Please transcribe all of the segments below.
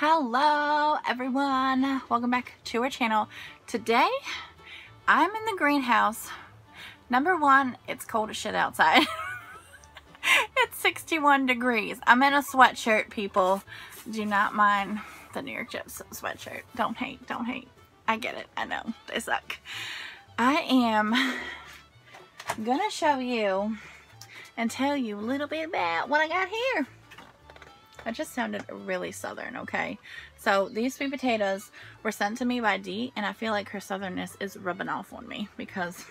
Hello everyone, welcome back to our channel. Today I'm in the greenhouse. Number one, it's cold as shit outside. It's 61 degrees. I'm in a sweatshirt, people. Do not mind the New York Jets sweatshirt. Don't hate, don't hate. I get it, I know, they suck. I am gonna show you and tell you a little bit about what I got here. That just sounded really southern, okay? So these sweet potatoes were sent to me by Dee, and I feel like her southernness is rubbing off on me because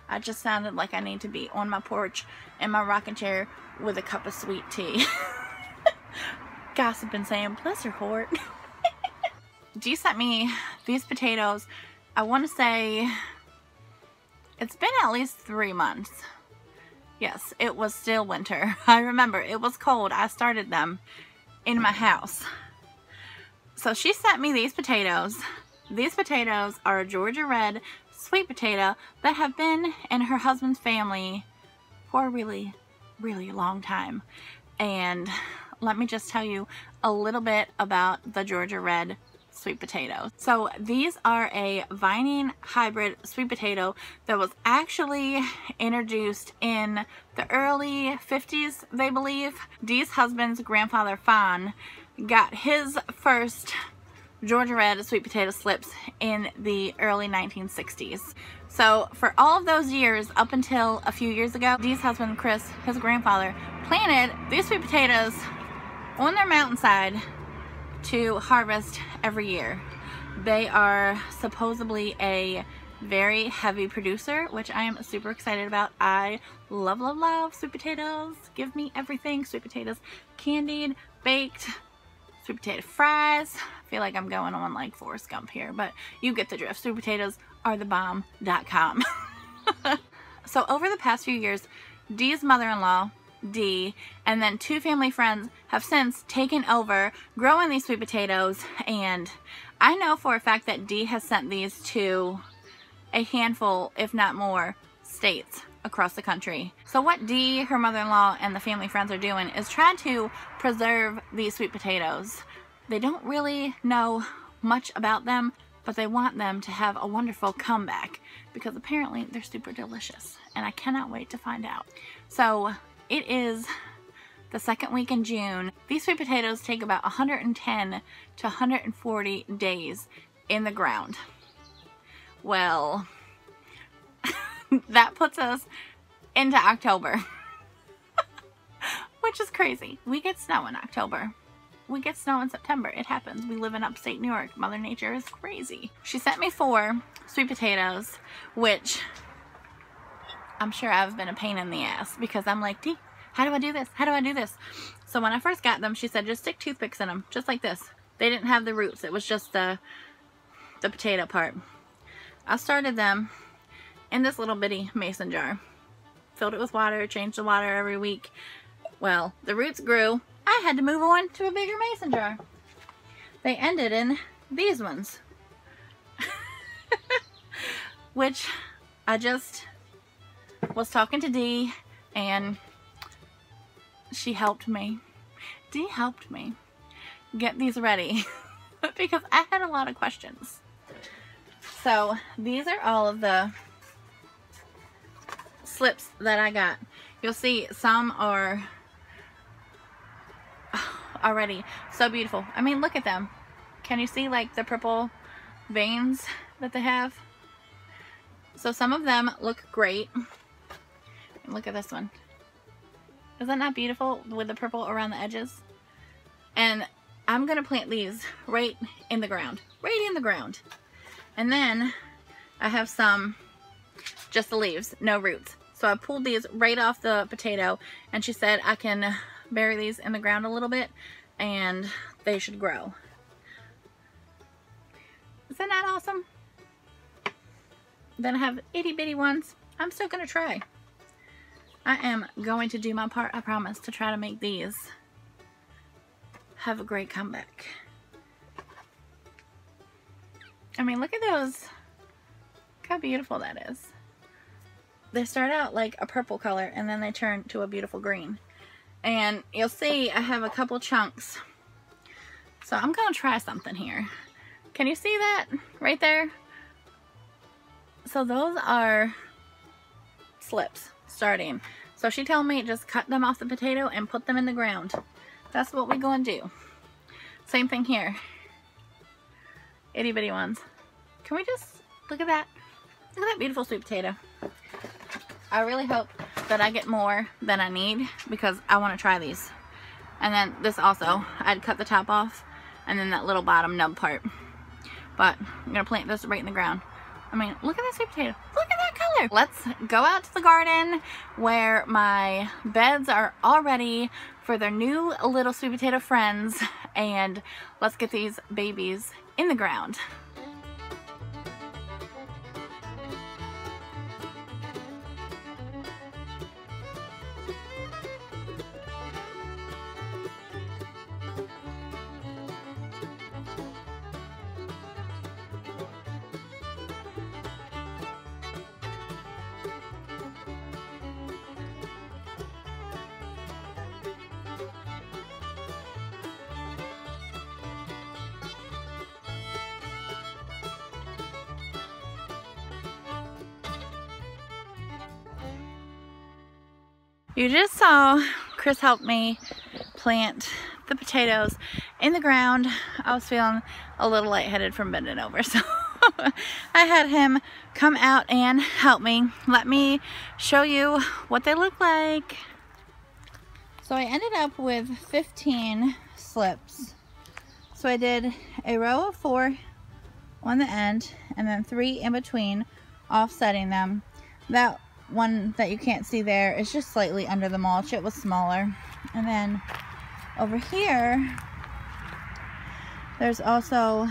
I just sounded like I need to be on my porch in my rocking chair with a cup of sweet tea. Gossiping saying, bless her heart. Dee sent me these potatoes. I want to say it's been at least 3 months. Yes, it was still winter. I remember it was cold. I started them in my house. So she sent me these potatoes. These potatoes are a Georgia red sweet potato that have been in her husband's family for a really, really long time. And let me just tell you a little bit about the Georgia red sweet potatoes. So these are a Vining hybrid sweet potato that was actually introduced in the early 50s, they believe. Dee's husband's grandfather, Fawn, got his first Georgia red sweet potato slips in the early 1960s. So for all of those years, up until a few years ago, Dee's husband, Chris, his grandfather, planted these sweet potatoes on their mountainside to harvest every year. They are supposedly a very heavy producer, which I am super excited about. I love, love, love sweet potatoes. Give me everything. Sweet potatoes, candied, baked, sweet potato fries. I feel like I'm going on like Forrest Gump here, but you get the drift. Sweet potatoes are the bomb.com. So over the past few years, Dee's mother-in-law, Dee, and then 2 family friends have since taken over growing these sweet potatoes, and I know for a fact that Dee has sent these to a handful, if not more, states across the country. So what Dee, her mother-in-law, and the family friends are doing is trying to preserve these sweet potatoes. They don't really know much about them, but they want them to have a wonderful comeback because apparently they're super delicious, and I cannot wait to find out. So it is the second week in June. These sweet potatoes take about 110 to 140 days in the ground. Well, that puts us into October, which is crazy. We get snow in October. We get snow in September. It happens. We live in upstate New York. Mother Nature is crazy. She sent me 4 sweet potatoes, which I'm sure I've been a pain in the ass because I'm like, Dee, how do I do this? How do I do this? So when I first got them, she said, just stick toothpicks in them, just like this. They didn't have the roots. It was just the potato part. I started them in this little bitty mason jar. Filled it with water, changed the water every week. Well, the roots grew. I had to move on to a bigger mason jar. They ended in these ones. Which I just was talking to Dee, and she helped me. Dee helped me get these ready because I had a lot of questions. So these are all of the slips that I got. You'll see some are already so beautiful. I mean, look at them. Can you see like the purple veins that they have? So some of them look great. Look at this one. Is that not beautiful with the purple around the edges? And I'm gonna plant these right in the ground. Right in the ground. And then I have some, just the leaves, no roots. So I pulled these right off the potato, and she said I can bury these in the ground a little bit and they should grow. Isn't that awesome? Then I have itty bitty ones. I'm still gonna try. I am going to do my part, I promise, to try to make these have a great comeback. I mean, look at those. Look how beautiful that is. They start out like a purple color and then they turn to a beautiful green. And you'll see I have a couple chunks So I'm gonna try something here. Can you see that right there? So those are slips starting. So she told me just cut them off the potato and put them in the ground. That's what we're gonna do. Same thing here. Itty bitty ones. Can we just look at that? Look at that beautiful sweet potato. I really hope that I get more than I need because I want to try these. And then this also, I'd cut the top off and then that little bottom nub part. But I'm gonna plant this right in the ground. I mean, look at that sweet potato. Look at that color. Let's go out to the garden where my beds are all ready for their new little sweet potato friends, and let's get these babies in the ground. You just saw Chris help me plant the potatoes in the ground. I was feeling a little lightheaded from bending over, so I had him come out and help me. Let me show you what they look like. So I ended up with 15 slips. So I did a row of 4 on the end and then 3 in between, offsetting them. That one that you can't see there is just slightly under the mulch. It was smaller. And then over here there's also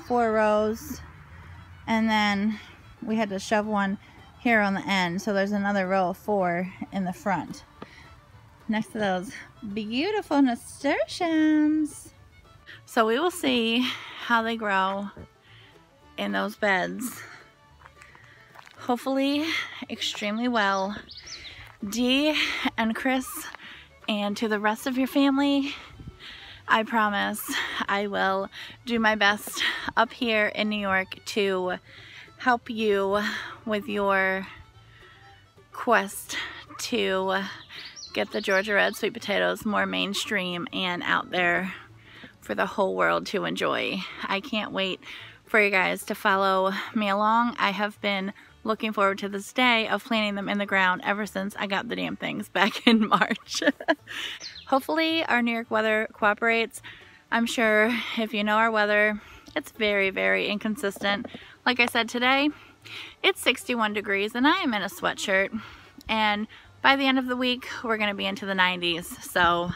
4 rows, and then we had to shove one here on the end, so there's another row of 4 in the front next to those beautiful nasturtiums. So we will see how they grow in those beds. Hopefully extremely well. Dee and Chris and to the rest of your family, I promise I will do my best up here in New York to help you with your quest to get the Georgia Red sweet potatoes more mainstream and out there for the whole world to enjoy. I can't wait for you guys to follow me along. I have been looking forward to this day of planting them in the ground ever since I got the damn things back in March. Hopefully our New York weather cooperates. I'm sure if you know our weather, it's very, very inconsistent. Like I said today, it's 61 degrees and I am in a sweatshirt. And by the end of the week, we're gonna be into the 90s. So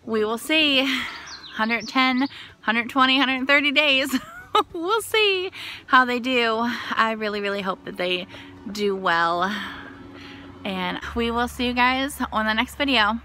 we will see. 110, 120, 130 days. We'll see how they do. I really, really hope that they do well. And we will see you guys on the next video.